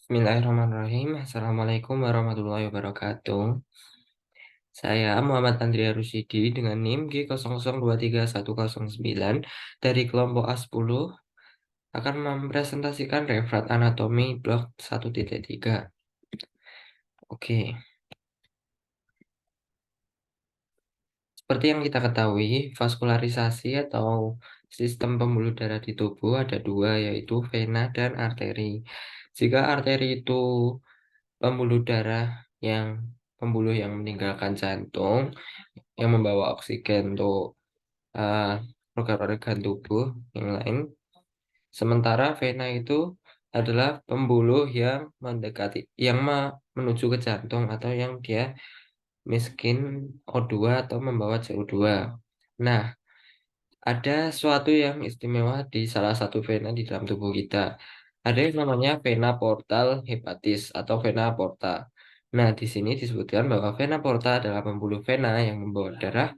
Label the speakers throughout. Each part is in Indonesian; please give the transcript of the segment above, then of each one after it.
Speaker 1: Bismillahirrahmanirrahim. Assalamualaikum warahmatullahi wabarakatuh. Saya Muhammad Andria Rusidi dengan NIM G00231109 dari kelompok A10 akan mempresentasikan referat anatomi blok 1.3. Oke, seperti yang kita ketahui, vaskularisasi atau sistem pembuluh darah di tubuh ada dua, yaitu vena dan arteri. Jika arteri itu pembuluh darah yang pembuluh yang meninggalkan jantung, yang membawa oksigen untuk uh, organ-organ tubuh yang lain. Sementara vena itu adalah pembuluh yang menuju ke jantung atau yang dia miskin O2 atau membawa CO2. Nah, ada suatu yang istimewa di salah satu vena di dalam tubuh kita. Ada yang namanya vena portal hepatis atau vena porta. Nah, di sini disebutkan bahwa vena porta adalah pembuluh vena yang membawa darah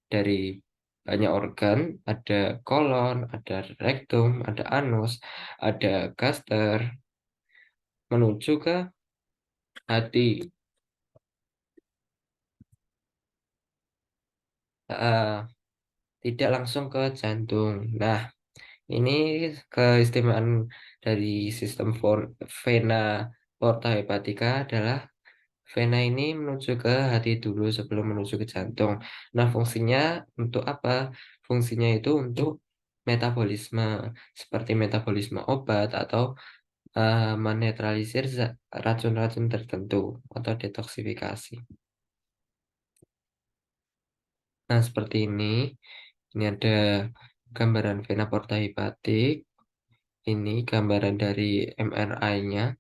Speaker 1: dari banyak organ, ada kolon, ada rektum, ada anus, ada gaster, menuju ke hati. eh, Tidak langsung ke jantung. Nah, ini keistimewaan dari sistem vena porta hepatica adalah vena ini menuju ke hati dulu sebelum menuju ke jantung. Nah, fungsinya untuk apa? Fungsinya itu untuk metabolisme, seperti metabolisme obat atau menetralisir racun-racun tertentu atau detoksifikasi. Nah, seperti ini. Ini ada gambaran vena porta hepatic. Ini gambaran dari MRI-nya.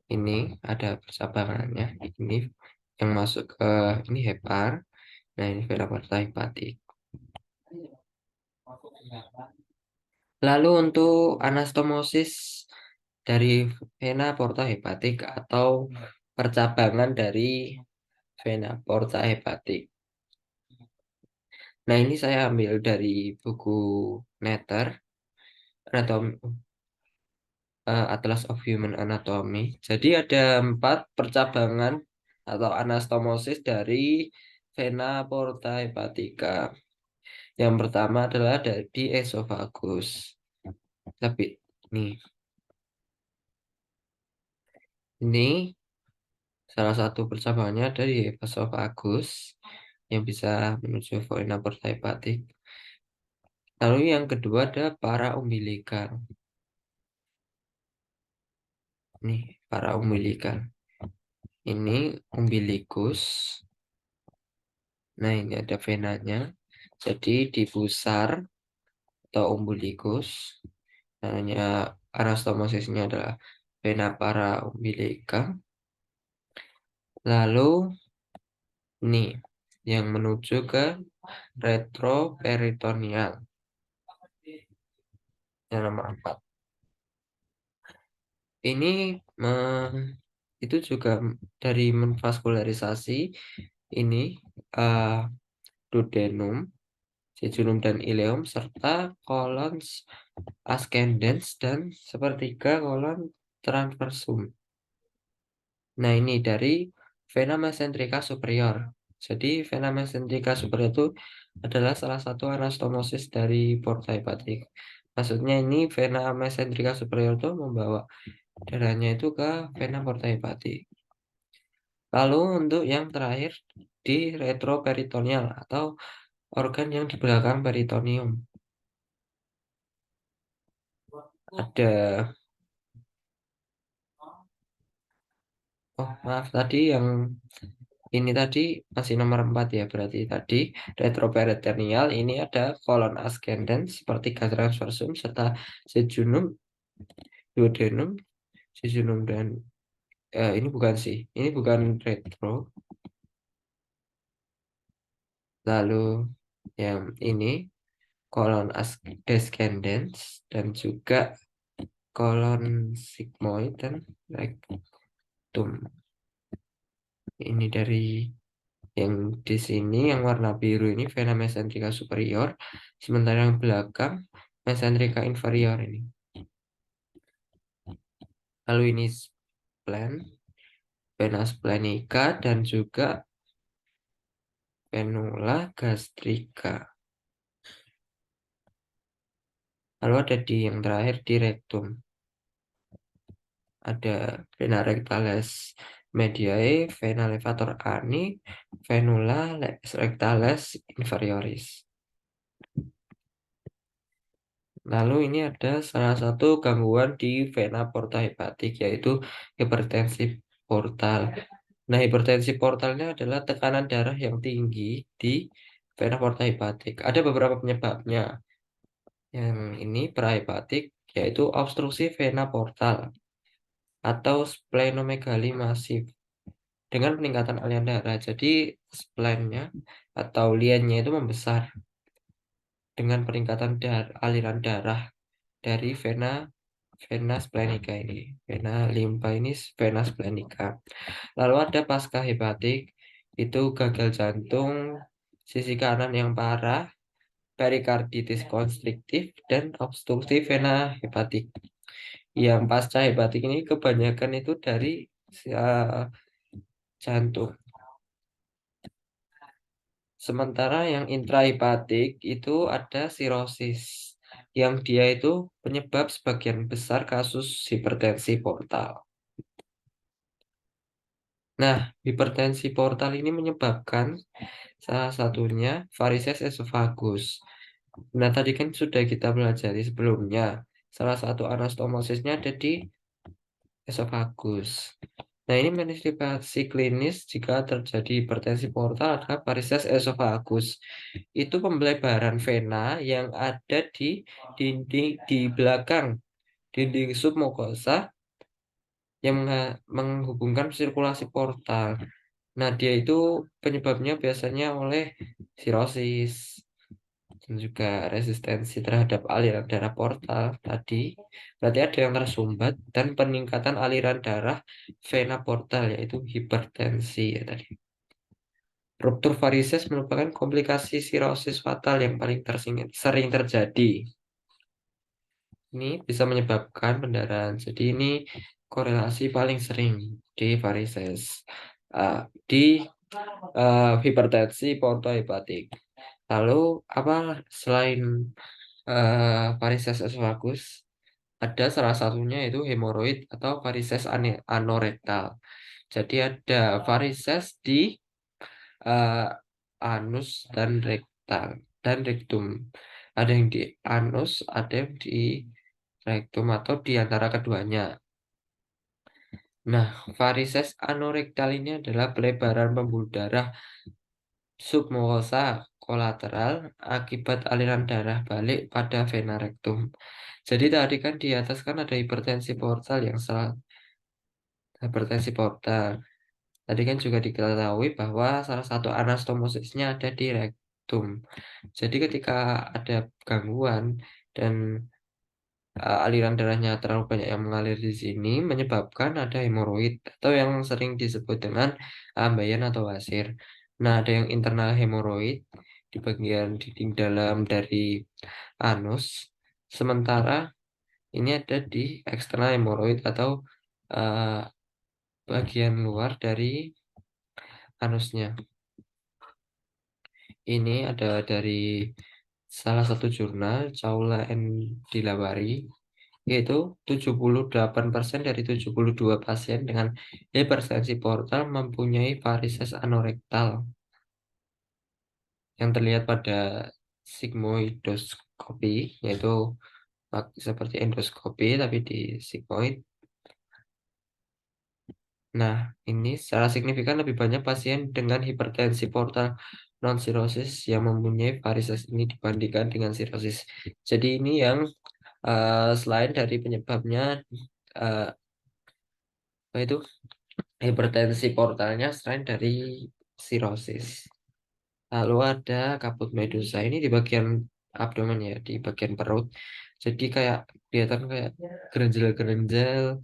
Speaker 1: Ini ada percabangannya. Ini yang masuk ke ini hepar. Nah, ini vena porta hepatic. Lalu untuk anastomosis dari vena porta hepatic atau percabangan dari vena porta hepatic. Nah, ini saya ambil dari buku Netter, Atlas of Human Anatomy. Jadi ada 4 percabangan atau anastomosis dari vena porta hepatica. Yang pertama adalah di esofagus. Tapi ini salah satu percabangannya dari esofagus yang bisa menuju vena porta hepatic. Lalu yang kedua ada para umbilical. Nih, para umbilical. Ini umbilikus. Nah, ini ada venanya. Jadi di pusar atau umbilikus, namanya anastomosisnya adalah vena para umbilica. Lalu ini yang menuju ke retroperitoneal. Yang nomor 4. Ini itu juga dari menvaskularisasi ini uh, duodenum, jejunum dan ileum serta kolon ascendens dan sepertiga kolon transversum. Nah, ini dari vena mesenterica superior. Jadi vena mesenterica superior itu adalah salah satu anastomosis dari porta hepatic. Maksudnya ini vena mesenterica superior itu membawa darahnya itu ke vena porta hepatic. Lalu untuk yang terakhir di retroperitoneal atau organ yang di belakang peritoneum. Ada, oh maaf tadi yang ini tadi masih nomor 4 ya, berarti tadi retroperitoneal ini ada kolon ascendens seperti gas transversum serta jejunum, duodenum, jejunum dan ini bukan sih, ini bukan retro. Lalu yang ini kolon descendens dan juga kolon sigmoid dan rectum. Ini dari yang di sini yang warna biru ini vena mesenterica superior, sementara yang belakang mesenterica inferior ini. Lalu ini splen, vena splenica, dan juga venula gastrica. Lalu ada di yang terakhir di rektum. Ada vena rectalis mediae, vena levator ani, venula rectalis inferioris. Lalu ini ada salah satu gangguan di vena porta hepatik, yaitu hipertensi portal. Nah, hipertensi portalnya adalah tekanan darah yang tinggi di vena porta hepatik. Ada beberapa penyebabnya. Yang ini prahepatik, yaitu obstruksi vena portal atau splenomegali masif dengan peningkatan aliran darah. Jadi splennya atau liannya itu membesar dengan peningkatan aliran darah dari vena vena splenica ini. Vena limpa ini vena splenica. Lalu ada pasca hepatik, itu gagal jantung sisi kanan yang parah, perikarditis konstriktif, dan obstruksi vena hepatik. Yang pasca hepatik ini kebanyakan itu dari uh, jantung. Sementara yang intrahepatik itu ada sirosis, yang dia itu penyebab sebagian besar kasus hipertensi portal. Nah, hipertensi portal ini menyebabkan salah satunya varises esophagus. Nah, tadi kan sudah kita pelajari sebelumnya. Salah satu anastomosisnya ada di esophagus. Nah, ini manifestasi klinis jika terjadi hipertensi portal adalah varises esophagus. Itu pembelebaran vena yang ada di dinding di belakang dinding submukosa yang menghubungkan sirkulasi portal. Nah, dia itu penyebabnya biasanya oleh sirosis dan juga resistensi terhadap aliran darah portal tadi. Berarti ada yang tersumbat dan peningkatan aliran darah vena portal yaitu hipertensi ya tadi. Ruptur varises merupakan komplikasi sirosis fatal yang paling sering terjadi. Ini bisa menyebabkan pendarahan. Jadi ini korelasi paling sering di varises, di hipertensi portohepatik. Lalu apa selain varises esophagus? Ada salah satunya itu hemoroid atau varises anorektal. Jadi ada varises di eh, anus dan rektal dan rektum. Ada yang di anus, ada yang di rektum atau di antara keduanya. Nah, varises anorektal ini adalah pelebaran pembuluh darah submukosa kolateral akibat aliran darah balik pada vena rektum. Jadi tadi kan di atas kan ada hipertensi portal yang salah hipertensi portal. Tadi kan juga diketahui bahwa salah satu anastomosisnya ada di rektum. Jadi ketika ada gangguan dan aliran darahnya terlalu banyak yang mengalir di sini menyebabkan ada hemoroid atau yang sering disebut dengan ambeien atau wasir. Nah, ada yang internal hemoroid di bagian dinding dalam dari anus, sementara ini ada di eksternal hemoroid atau uh, bagian luar dari anusnya. Ini ada dari salah satu jurnal, Chaula and Dilawari, yaitu 78% dari 72 pasien dengan hipertensi portal mempunyai varises anorektal yang terlihat pada sigmoidoskopi, yaitu seperti endoskopi tapi di sigmoid. Nah, ini secara signifikan lebih banyak pasien dengan hipertensi portal non-sirosis yang mempunyai varises ini dibandingkan dengan sirosis. Jadi ini yang selain dari penyebabnya uh, apa itu hipertensi portalnya selain dari sirosis. Lalu ada kaput medusa ini di bagian abdomen ya, di bagian perut. Jadi kayak kelihatan kayak gerenjel-gerenjel,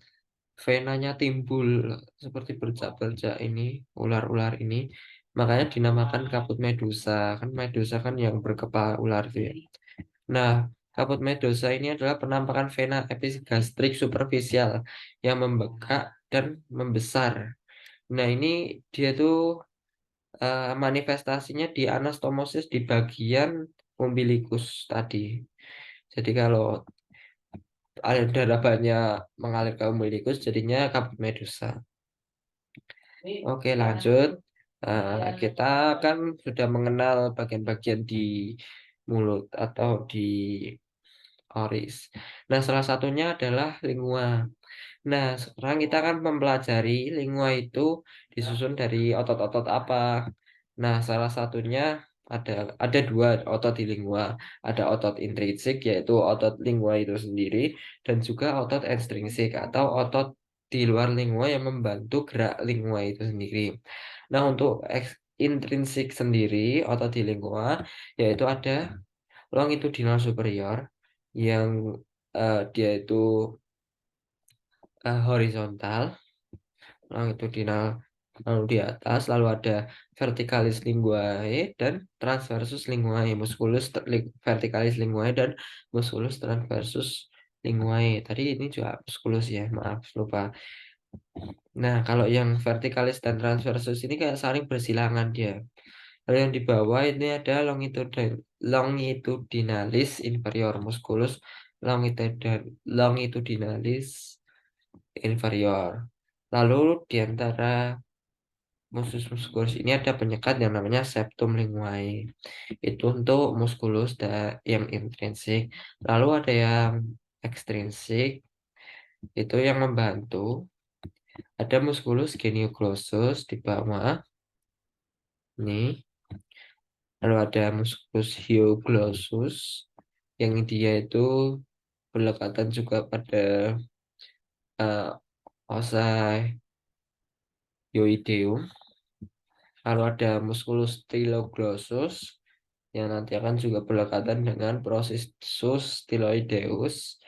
Speaker 1: venanya timbul seperti bercak-bercak ini, ular-ular ini. Makanya dinamakan kaput medusa. Kan medusa kan yang berkepala ular itu ya. Nah, Kaput medusa ini adalah penampakan vena epigastrik superficial yang membengkak dan membesar. Nah, ini dia tuh manifestasinya di anastomosis di bagian umbilikus tadi. Jadi kalau ada darah banyak mengalir ke umbilikus, jadinya kaput medusa. Oke, lanjut. Kita kan sudah mengenal bagian-bagian di mulut atau di oris. Nah, salah satunya adalah lingua. Nah, sekarang kita akan mempelajari lingua itu disusun dari otot-otot apa. Nah, salah satunya ada ada dua otot di lingua. Ada otot intrinsik yaitu otot lingua itu sendiri dan juga otot ekstrinsik atau otot di luar lingua yang membantu gerak lingua itu sendiri. Nah, untuk intrinsik sendiri otot di lingua yaitu ada longitudinal superior yang dia itu horizontal, longitudinal lalu di atas, lalu ada verticalis linguae dan transversus linguae, musculus verticalis linguae dan musculus transversus linguae. Tadi ini juga musculus ya, maaf lupa. Nah, kalau yang vertikalis dan transversus ini kayak saling bersilangan dia. Lalu yang di bawah ini ada longitudinalis inferior musculus longitudinalis inferior. Lalu di antara muskulus ini ada penyekat yang namanya septum linguae. Itu untuk muskulus yang intrinsik. Lalu ada yang ekstrinsik, itu yang membantu. Ada muskulus genioglossus di bawah. Nih. Lalu ada muskulus hyoglossus yang dia itu berdekatan juga pada osa hyoideum. Lalu ada musculus styloglossus yang nanti akan juga berdekatan dengan processus styloideus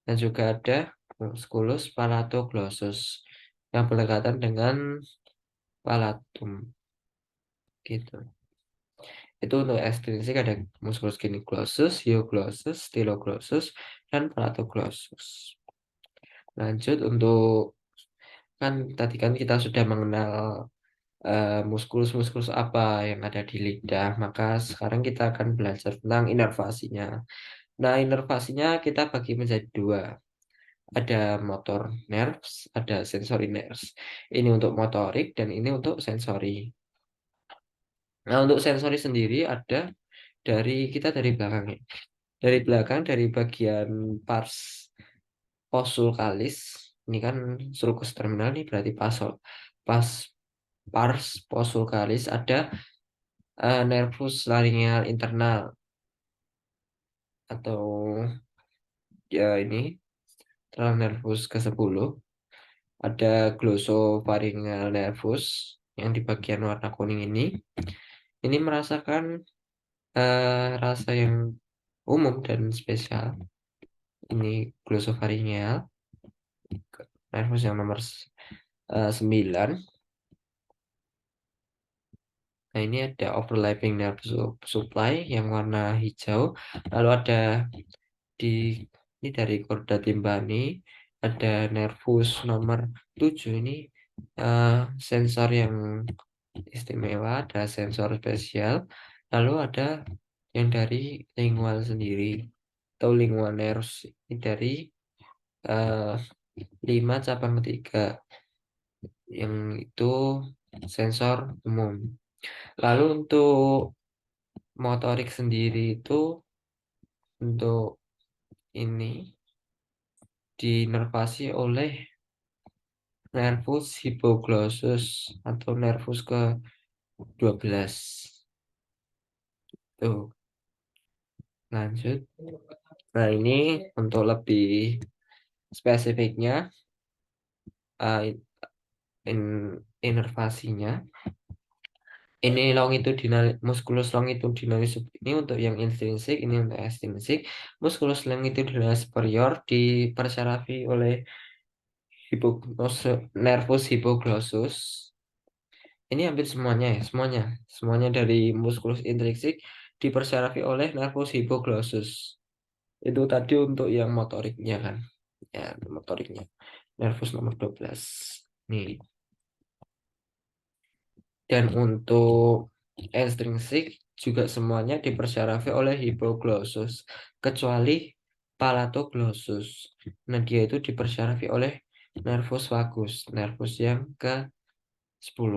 Speaker 1: dan juga ada musculus palatoglossus yang berdekatan dengan palatum gitu. Itu untuk ekstrinsik ada musculus geniglossus, hyoglossus, styloglossus, dan palatoglossus. Lanjut untuk kan tadi kan kita sudah mengenal muskulus-muskulus apa yang ada di lidah, maka sekarang kita akan belajar tentang inervasinya. Nah, inervasinya kita bagi menjadi dua. Ada motor nerves, ada sensory nerves. Ini untuk motorik dan ini untuk sensori. Nah, untuk sensori sendiri ada dari belakang ya. Dari belakang dari bagian pars posulcalis. Ini kan sulcus terminal nih berarti pas pars posulcalis ada nervus laryngeal internal atau ya ini terang nervus ke-10. Ada glossopharyngeal nervus yang di bagian warna kuning ini. Ini merasakan rasa yang umum dan spesial. Ini glossopharyngeal nervus yang nomor 9. Nah, ini ada overlapping nerve supply yang warna hijau. Lalu ada di ini dari korda timpani ada nervus nomor 7 ini sensor yang istimewa, ada sensor spesial. Lalu ada yang dari lingual sendiri atau lingual nerves ini dari uh, 5 cabang ketiga yang itu sensor umum. Lalu untuk motorik sendiri itu untuk ini dinervasi oleh nervus hypoglossus atau nervus ke-12. Tuh, lanjut. Nah, ini untuk lebih spesifiknya uh, inervasinya. Ini longitudinal musculus longitudinalis ini untuk yang intrinsik, ini untuk ekstrinsik. Musculus longitudinalis superior dipersarafi oleh nervus hypoglossus. Ini hampir semuanya ya, semuanya dari musculus intrinsik dipersarafi oleh nervus hypoglossus. Itu tadi untuk yang motoriknya kan. Ya, motoriknya. Nervus nomor 12. Nih. Dan untuk ekstrinsik juga semuanya dipersarafi oleh hipoglossus kecuali palatoglossus. Nah, dia itu dipersarafi oleh nervus vagus, nervus yang ke-10.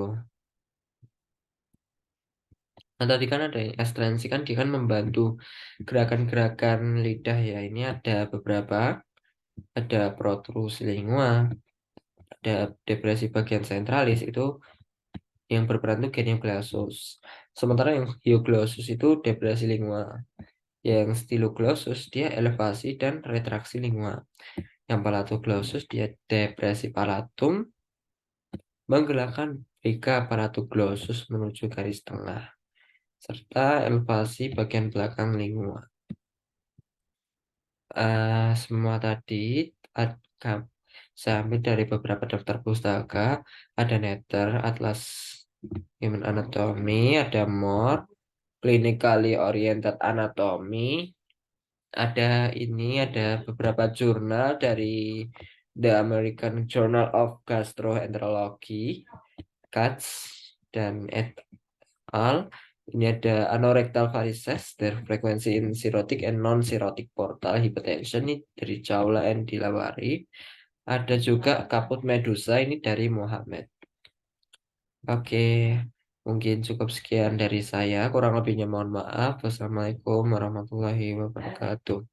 Speaker 1: Nah, tadi kan ada ekstensi kan dia kan membantu gerakan-gerakan lidah ya. Ini ada beberapa, ada protrusi lingua, ada depresi bagian sentralis itu yang berperan itu genioglossus. Sementara yang hyoglossus itu depresi lingua. Yang styloglossus dia elevasi dan retraksi lingua. Yang palatoglossus dia depresi palatum, menggerakkan briga palatoglossus menuju garis tengah, serta elevasi bagian belakang lingua. Semua tadi ad- saya ambil dari beberapa daftar pustaka. Ada Netter, Atlas Human Anatomy, ada More, Clinically Oriented Anatomy, ada beberapa jurnal dari The American Journal of Gastroenterology, CATS, dan et al. Ini ada anorectal varices, their frequency in cirrhotic and non-cirrhotic portal hypertension, ini dari Chawla and Dilawari. Ada juga kaput medusa, ini dari Muhammad. Oke, mungkin cukup sekian dari saya. Kurang lebihnya mohon maaf. Wassalamualaikum warahmatullahi wabarakatuh.